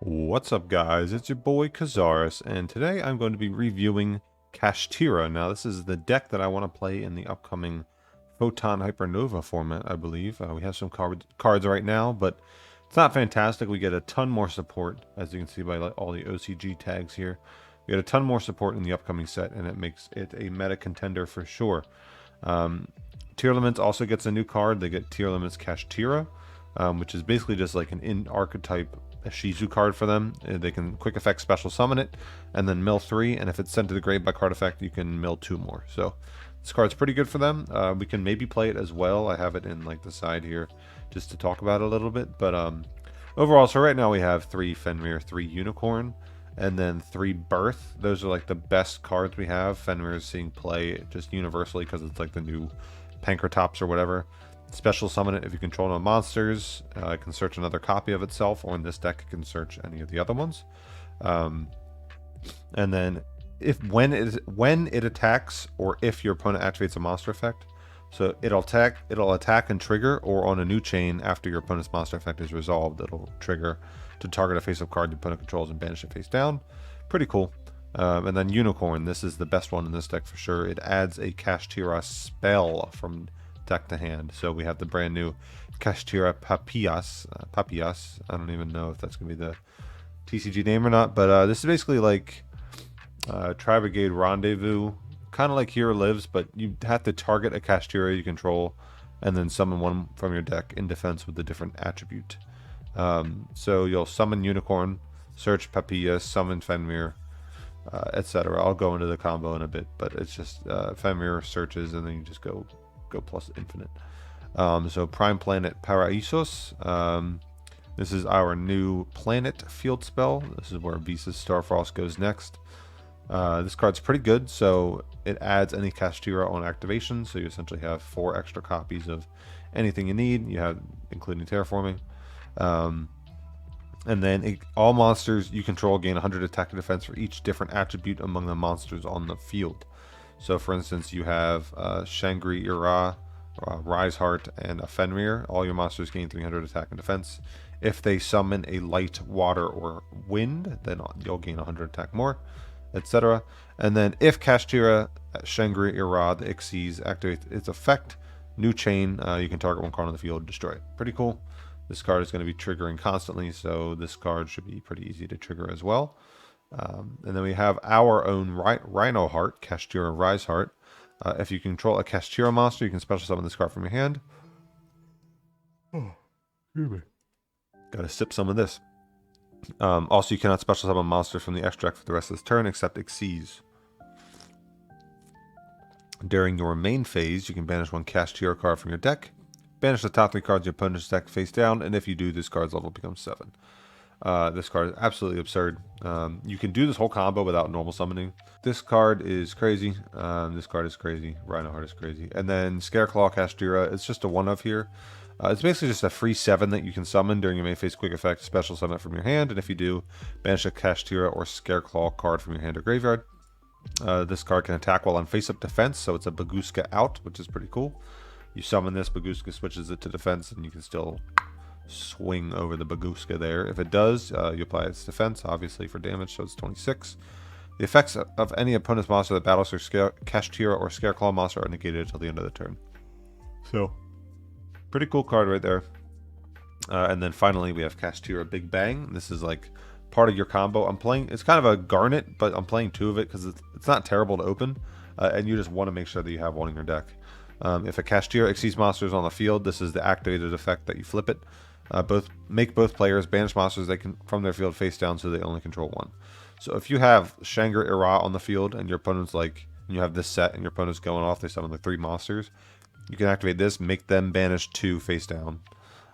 What's up, guys? It's your boy Kazaris, and today I'm going to be reviewing Kashtira. Now, this is the deck that I want to play in the upcoming Photon Hypernova format, I believe. We have some cards right now, but it's not fantastic. We get a ton more support, as you can see by all the OCG tags here. We get a ton more support in the upcoming set, and it makes it a meta contender for sure. Tearlaments also gets a new card. They get Tearlaments Kashtira, which is basically just like an archetype a Shizu card for them. They can quick effect special summon it and then mill 3, and if it's sent to the grave by card effect, you can mill 2 more. So this card's pretty good for them. We can maybe play it as well. I have it in like the side here just to talk about it a little bit, but overall, so right now we have 3 Fenrir, 3 Unicorn, and then 3 Birth. Those are like the best cards we have. Fenrir is seeing play just universally because it's like the new Pankratops or whatever. Special summon it if you control no monsters. It can search another copy of itself, or in this deck it can search any of the other ones. And then when it attacks, or if your opponent activates a monster effect, so it'll attack and trigger, or on a new chain after your opponent's monster effect is resolved, it'll trigger to target a face-up card your opponent controls and banish it face down. Pretty cool. And then Unicorn, this is the best one in this deck for sure. It adds a Kashtira spell from deck to hand. So we have the brand new Kashtira Papias. I don't even know if that's going to be the TCG name or not, but this is basically like Tri-Brigade Rendezvous, kind of like Hero Lives, but you have to target a Kashtira you control and then summon one from your deck in defense with a different attribute. So you'll summon Unicorn, search Papias, summon Fenrir, etc. I'll go into the combo in a bit, but it's just Fenrir searches and then you just go plus infinite. So Prime Planet Paraisos. This is our new planet field spell. This is where Visa's Starfrost goes next. This card's pretty good, so it adds any Kashtira on activation, so you essentially have 4 extra copies of anything you need. You have, including terraforming. And then all monsters you control gain 100 attack and defense for each different attribute among the monsters on the field. So, for instance, you have Shangri-Ira, Riseheart, and a Fenrir. All your monsters gain 300 attack and defense. If they summon a light, water, or wind, then you'll gain 100 attack more, etc. And then if Kashtira, Shangri-Ira, the Xyz, activates its effect, new chain, you can target one card on the field, destroy it. Pretty cool. This card is going to be triggering constantly, so this card should be pretty easy to trigger as well. And then we have our own Rhino Heart, Kashtira Riseheart. If you control a Kashtira monster, you can special summon this card from your hand. Oh, excuse me. Gotta sip some of this. Also, you cannot special summon monsters from the extract for the rest of this turn, except Xyz. During your main phase, you can banish one Kashtira card from your deck. Banish the top 3 cards of your opponent's deck face down, and if you do, this card's level becomes 7. This card is absolutely absurd. You can do this whole combo without normal summoning. This card is crazy. This card is crazy. Rhinoheart is crazy. And then Scareclaw Kashtira, it's just a one-of here. It's basically just a free 7 that you can summon during your main phase quick effect, special summon it from your hand, and if you do, banish a Kashtira or Scareclaw card from your hand or graveyard. This card can attack while on face-up defense, so it's a Baguska out, which is pretty cool. You summon this, Baguska switches it to defense, and you can still swing over the Baguska there. If it does, you apply its defense, obviously, for damage, so it's 26. The effects of any opponent's monster that battles their Kashtira or Scareclaw monster are negated until the end of the turn. So, pretty cool card right there. And then finally, we have Kashtira Big Bang. This is like part of your combo. I'm playing, it's kind of a Garnet, but I'm playing 2 of it because it's not terrible to open, and you just want to make sure that you have one in your deck. If a Kashtira Xyz monster is on the field, this is the activated effect that you flip it. Make both players banish monsters they can from their field face down, so they only control one. So if you have Shangri-Ira on the field and your opponent's like, and you have this set and your opponent's going off, they summon like 3 monsters, you can activate this, make them banish 2 face down,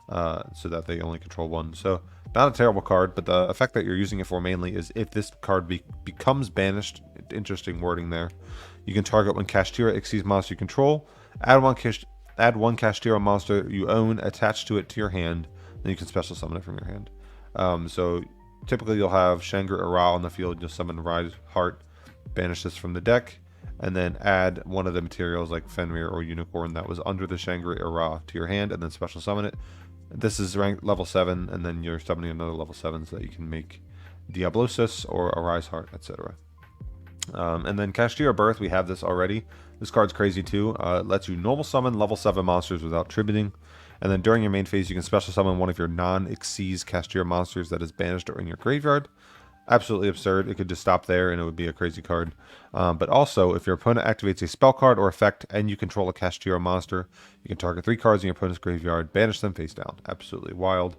so that they only control 1. So not a terrible card, but the effect that you're using it for mainly is if this card becomes banished. Interesting wording there. You can target one Kashtira Xyz monster you control, add one Kashtira monster you own attached to it to your hand, then you can special summon it from your hand. So typically you'll have Shangri-Ira on the field, you'll summon Riseheart, banish this from the deck, and then add one of the materials like Fenrir or Unicorn that was under the Shangri-Ira to your hand, and then special summon it. This is rank level 7, and then you're summoning another level 7 so that you can make Diablosis or a Riseheart, etc. And then Kashtira Birth, we have this already. This card's crazy too. It lets you normal summon level 7 monsters without tributing. And then during your main phase, you can special summon one of your non-Xyz Kashtira monsters that is banished during your graveyard. Absolutely absurd. It could just stop there and it would be a crazy card. But also, if your opponent activates a spell card or effect and you control a Kashtira monster, you can target 3 cards in your opponent's graveyard, banish them face down. Absolutely wild.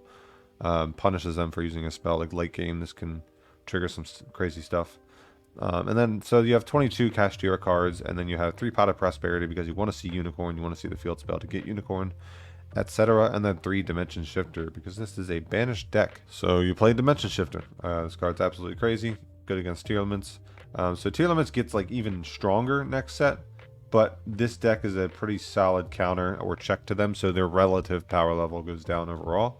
Punishes them for using a spell. Like late game, this can trigger some crazy stuff. And then, so you have 22 Kashtira cards, and then you have 3 Pot of Prosperity because you want to see Unicorn, you want to see the field spell to get Unicorn, etc. And then 3 Dimension Shifter because this is a banished deck. So you play Dimension Shifter. This card's absolutely crazy. Good against Tearlaments. So Tearlaments gets like even stronger next set, but this deck is a pretty solid counter or check to them, so their relative power level goes down overall.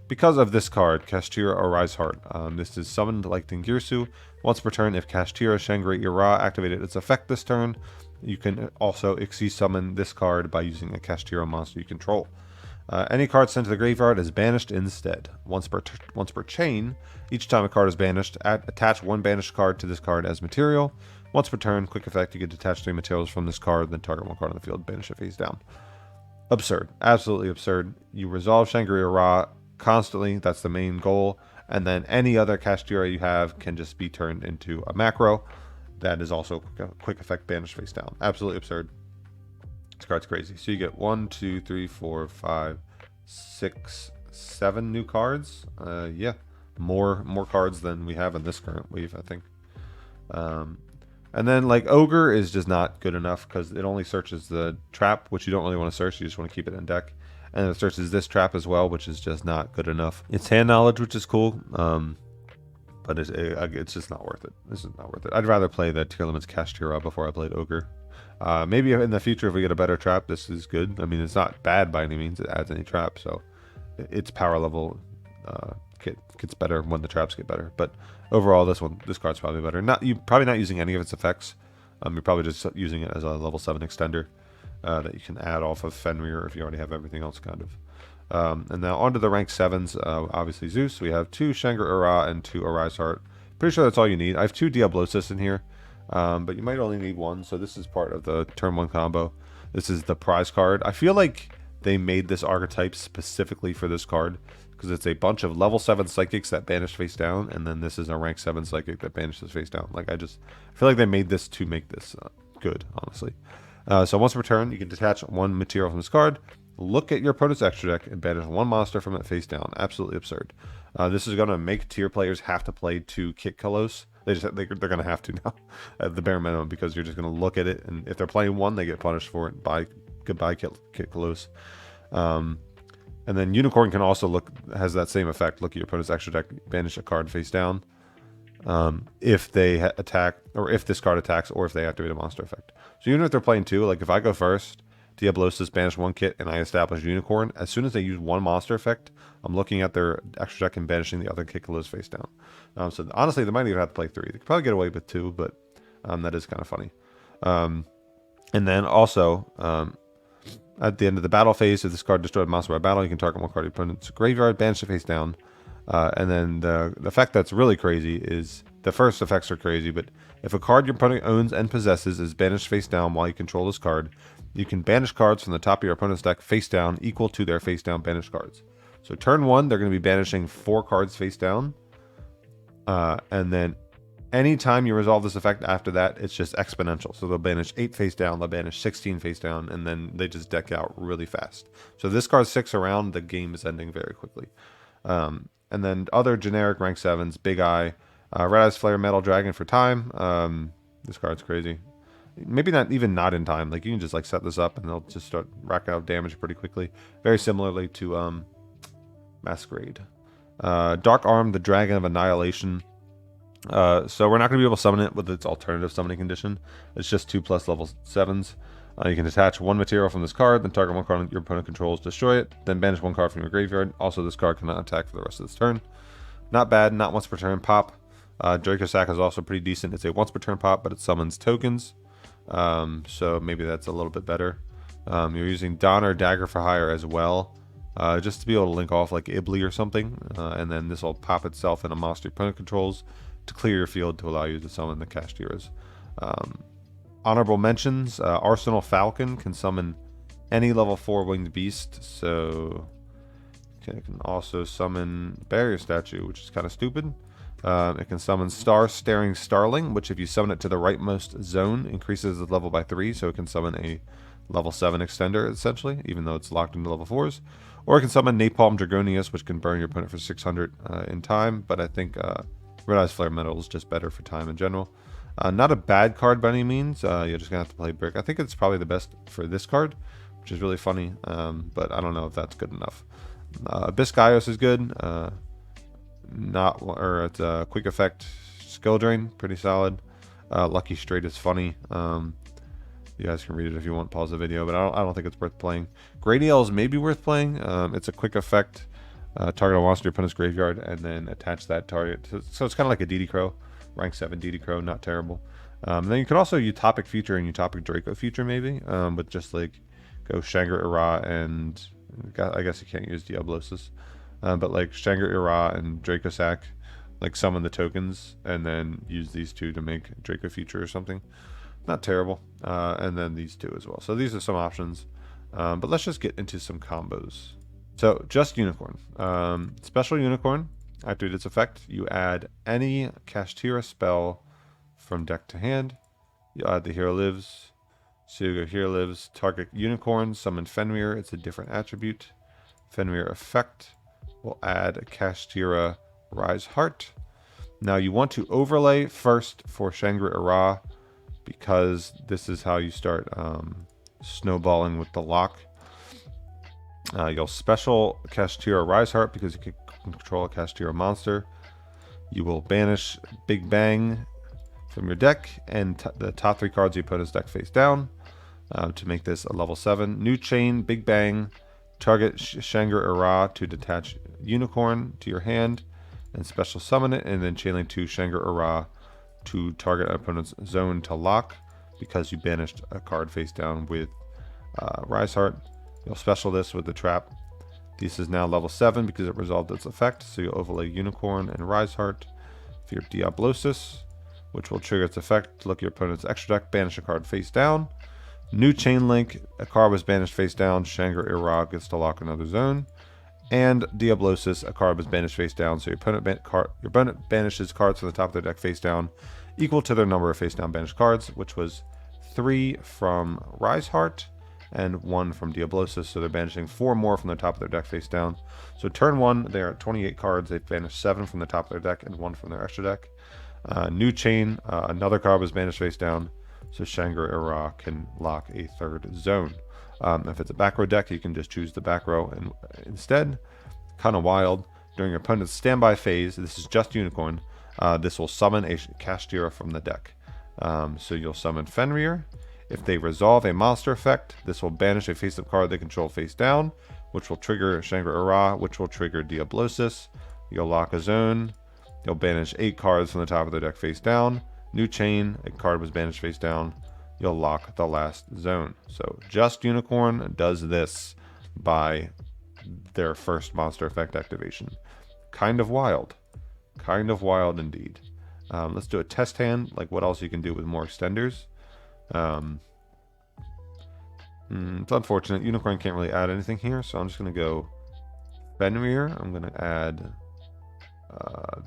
Because of this card, Kashtira or Riseheart. This is summoned like Tengirsu. Once per turn, if Kashtira, Shangri, Ira activated its effect this turn, you can also Xyz summon this card by using a Kashtira monster you control. Any card sent to the graveyard is banished instead. Once per chain, each time a card is banished, attach 1 banished card to this card as material. Once per turn, quick effect, you can detach 3 materials from this card, then target 1 card on the field, banish it face down. Absurd. Absolutely absurd. You resolve Shangri-La constantly, that's the main goal, and then any other Kashtira you have can just be turned into a macro that is also quick effect banish face down. Absolutely absurd. This card's crazy. So you get 1, 2, 3, 4, 5, 6, 7 new cards. Yeah, more cards than we have in this current wave, I think. And then like Ogre is just not good enough because it only searches the trap, which you don't really want to search. You just want to keep it in deck. And it searches this trap as well, which is just not good enough. It's hand knowledge, which is cool, but it's just not worth it. This is not worth it. I'd rather play the Tearlaments Kashtira before I played Ogre. Maybe in the future, if we get a better trap, this is good. I mean, it's not bad by any means. It adds any trap, so its power level gets better when the traps get better. But overall, this card's probably better. Probably not using any of its effects. You're probably just using it as a level 7 extender. That you can add off of Fenrir if you already have everything else, kind of. And now onto the rank 7s. Obviously Zeus. We have 2 Shangri-La and 2 Riseheart. Pretty sure that's all you need. I have 2 Diablosis in here, but you might only need 1. So this is part of the turn 1 combo. This is the prize card. I feel like they made this archetype specifically for this card because it's a bunch of level 7 psychics that banish face down, and then this is a rank 7 psychic that banishes face down. Like I feel like they made this to make this good, honestly. So once per turn, you can detach 1 material from this card, look at your opponent's extra deck, and banish 1 monster from it face down. Absolutely absurd. This is going to make tier players have to play 2 Kit Kalos. They're going to have to now, at the bare minimum, because you're just going to look at it, and if they're playing 1, they get punished for it. Goodbye, Kit Kalos. And then Unicorn can also has that same effect. Look at your opponent's extra deck, banish a card face down. If they attack, or if this card attacks, or if they activate a monster effect. So even if they're playing 2, like if I go first, Diablosis, banish 1 kit, and I establish Unicorn, as soon as they use 1 monster effect, I'm looking at their extra deck and banishing the other Kit Kalos face down. So honestly, they might even have to play 3. They could probably get away with 2, but that is kind of funny. And then also, at the end of the battle phase, if this card destroyed a monster by battle, you can target 1 card of your opponent's graveyard, banish it face down. And then the effect that's really crazy is, the first effects are crazy, but if a card your opponent owns and possesses is banished face down while you control this card, you can banish cards from the top of your opponent's deck face down equal to their face down banished cards. So turn 1, they're going to be banishing 4 cards face down. And then anytime you resolve this effect after that, it's just exponential. So they'll banish 8 face down, they'll banish 16 face down, and then they just deck out really fast. So if this card sticks around, the game is ending very quickly. And then other generic rank 7s, Big Eye, Red Eyes Flare, Metal Dragon for time. This card's crazy. Maybe not in time. Like you can just like set this up and they'll just start racking out damage pretty quickly. Very similarly to Masquerade. Dark Arm, the Dragon of Annihilation. So we're not going to be able to summon it with its alternative summoning condition. It's just 2+ level 7s. You can detach 1 material from this card, then target 1 card your opponent controls, destroy it, then banish 1 card from your graveyard. Also, this card cannot attack for the rest of this turn. Not bad, not once per turn pop. Draco Sack is also pretty decent. It's a once per turn pop, but it summons tokens. So maybe that's a little bit better. You're using Donner Dagger for Hire as well. just to be able to link off like Ibli or something, and then this will pop itself in a monster your opponent controls to clear your field to allow you to summon the Kashtiras. Honorable mentions, Arsenal Falcon can summon any level 4 winged beast, so it can also summon Barrier Statue, which is kind of stupid. It can summon Star Staring Starling, which if you summon it to the rightmost zone, increases the level by 3, so it can summon a level 7 extender, essentially, even though it's locked into level 4s. Or it can summon Napalm Dragonius, which can burn your opponent for 600 in time, but I think Red Eyes Flare Metal is just better for time in general. Not a bad card by any means, you're just going to have to play Brick. I think it's probably the best for this card, which is really funny, but I don't know if that's good enough. Abyss Gaios is good, it's a quick effect skill drain, pretty solid. Lucky Straight is funny. You guys can read it if you want, pause the video, but I don't think it's worth playing. Gradiel is maybe worth playing. It's a quick effect, target a monster your opponent's graveyard, and then attach that target. So it's kind of like a DD Crow, rank 7 DD Crow, not terrible. Then you can also Utopic Future and Utopic Draco Future maybe, but just like go Shangri-La and I guess you can't use Diablosis, but like Shangri-La and Draco Sack, like summon the tokens and then use these two to make Draco Future or something. Not terrible. And then these two as well. So these are some options, but let's just get into some combos. So just Unicorn. Special Unicorn, after its effect, you add any Kashtira spell from deck to hand. You add the Hero Lives. So you go Hero Lives, target Unicorn, summon Fenrir. It's a different attribute. Fenrir effect will add a Kashtira Riseheart. Now you want to overlay first for Shangri-La, because this is how you start snowballing with the lock. You'll special Kashtira Riseheart because you can control a Kashtira monster. You will banish Big Bang from your deck and the top 3 cards of your opponent's deck face down to make this a level 7. New Chain, Big Bang, target Shangri-La to detach Unicorn to your hand and special summon it, and then Chainlink 2 Shangri-La to target an opponent's zone to lock because you banished a card face down with Riseheart. You'll special this with the trap. This is now level 7 because it resolved its effect, so you'll overlay Unicorn and Riseheart for your Diablosis, which will trigger its effect to look at your opponent's extra deck, banish a card face down. New Chain Link, a card was banished face down, Shangri-La gets to lock another zone. And Diablosis, a card was banished face down, so your opponent banishes cards from the top of their deck face down, equal to their number of face down banished cards, which was 3 from Riseheart and 1 from Diablosis, so they're banishing 4 more from the top of their deck face down. So turn 1, they're at 28 cards, they've banished 7 from the top of their deck and 1 from their extra deck. New Chain, another card was banished face down, so Shangri-La can lock a 3rd zone. If it's a back row deck, you can just choose the back row and instead. Kind of wild. During your opponent's standby phase, this is just Unicorn, this will summon a Kashtira from the deck. So you'll summon Fenrir. If they resolve a monster effect, this will banish a face-up card they control face down, which will trigger Shangri-La, which will trigger Diablosis. You'll lock a zone. You'll banish 8 cards from the top of the deck face down. New Chain, a card was banished face down. You'll lock the last zone. So just Unicorn does this by their first monster effect activation. Kind of wild. Kind of wild indeed. Let's do a test hand, like what else you can do with more extenders. It's unfortunate. Unicorn can't really add anything here, so I'm just going to go Fenrir. I'm going to add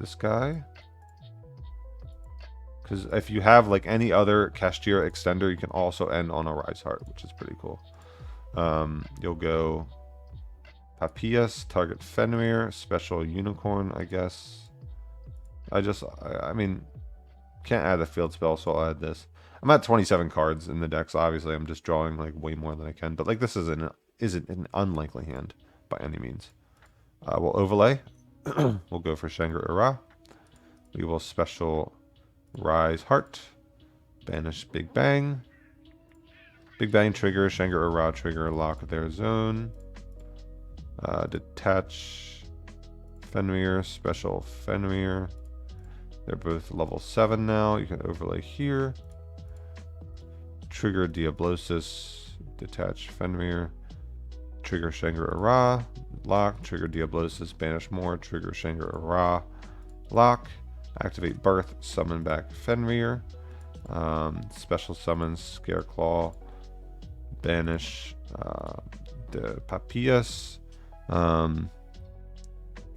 this guy. Because if you have like any other Kashtira extender, you can also end on a Riseheart, which is pretty cool. You'll go Papias, target Fenrir, special Unicorn, I guess. I mean, can't add the field spell, so I'll add this. I'm at 27 cards in the deck, so obviously I'm just drawing like way more than I can. But like this isn't an unlikely hand by any means. We'll overlay. We'll go for Shangri-La. We will special Riseheart, banish Big Bang. Big Bang trigger, Shangri-La trigger, lock their zone. Detach Fenrir, special Fenrir. They're both level 7 now. You can overlay here. Trigger Diablosis, detach Fenrir. Trigger Shangri-La, lock, trigger Diablosis, banish more, trigger Shangri-La, lock, activate Birth, summon back Fenrir, special summons Scareclaw, banish the Papias. You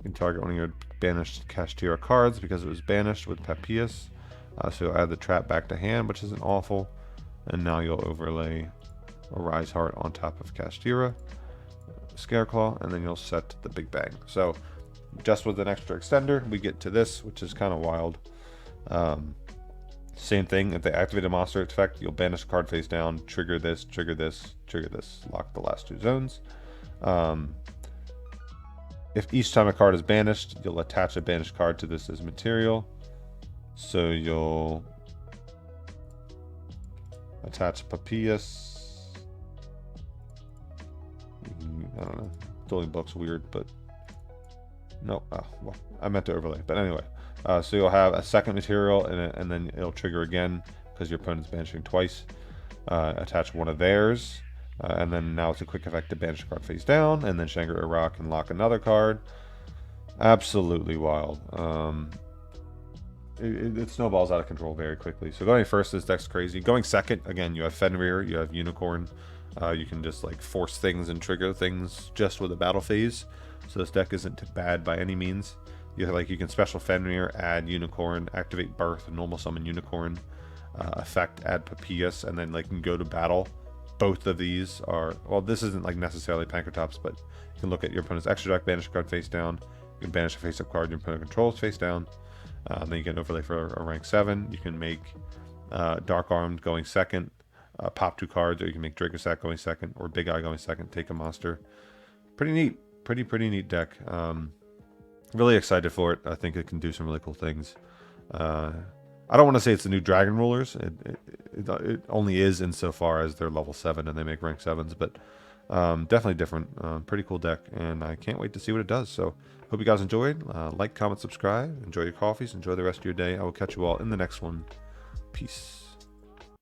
can target one of your banished Kashtira cards because it was banished with Papias. So you'll add the trap back to hand, which isn't awful. And now you'll overlay a Riseheart on top of Kashtira, Scareclaw, and then you'll set the Big Bang. So just with an extra extender, we get to this, which is kind of wild. Same thing, if they activate a monster effect, you'll banish a card face down, trigger this, trigger this, trigger this, lock the last 2 zones. If each time a card is banished, you'll attach a banished card to this as material. So you'll attach Papias. I don't know. Dueling Book's weird, but no. Well, I meant to overlay. But anyway, so you'll have a second material, and then it'll trigger again because your opponent's banishing twice. Attach one of theirs. And then now it's a quick effect to banish a card face down, and then Shangri-La can lock another card. Absolutely wild. It snowballs out of control very quickly. So going first, this deck's crazy. Going second, again, you have Fenrir, you have Unicorn. You can just like force things and trigger things just with a battle phase. So this deck isn't bad by any means. You can special Fenrir, add Unicorn, activate Birth, normal summon Unicorn, effect, add Papias, and then like can go to battle. Both of these are, well, this isn't like necessarily Pankratops, but you can look at your opponent's extra deck, banish a card face down. You can banish a face-up card your opponent controls face down. Then you can overlay for a rank 7. You can make Dark Armed going second, pop 2 cards, or you can make Dracosack going second, or Big Eye going second, take a monster. Pretty neat. Pretty neat deck. Really excited for it. I think it can do some really cool things. I don't want to say it's the new Dragon Rulers. It only is insofar as they're level 7 and they make rank 7s, but definitely different. Pretty cool deck, and I can't wait to see what it does. So hope you guys enjoyed. Like, comment, subscribe. Enjoy your coffees. Enjoy the rest of your day. I will catch you all in the next one. Peace.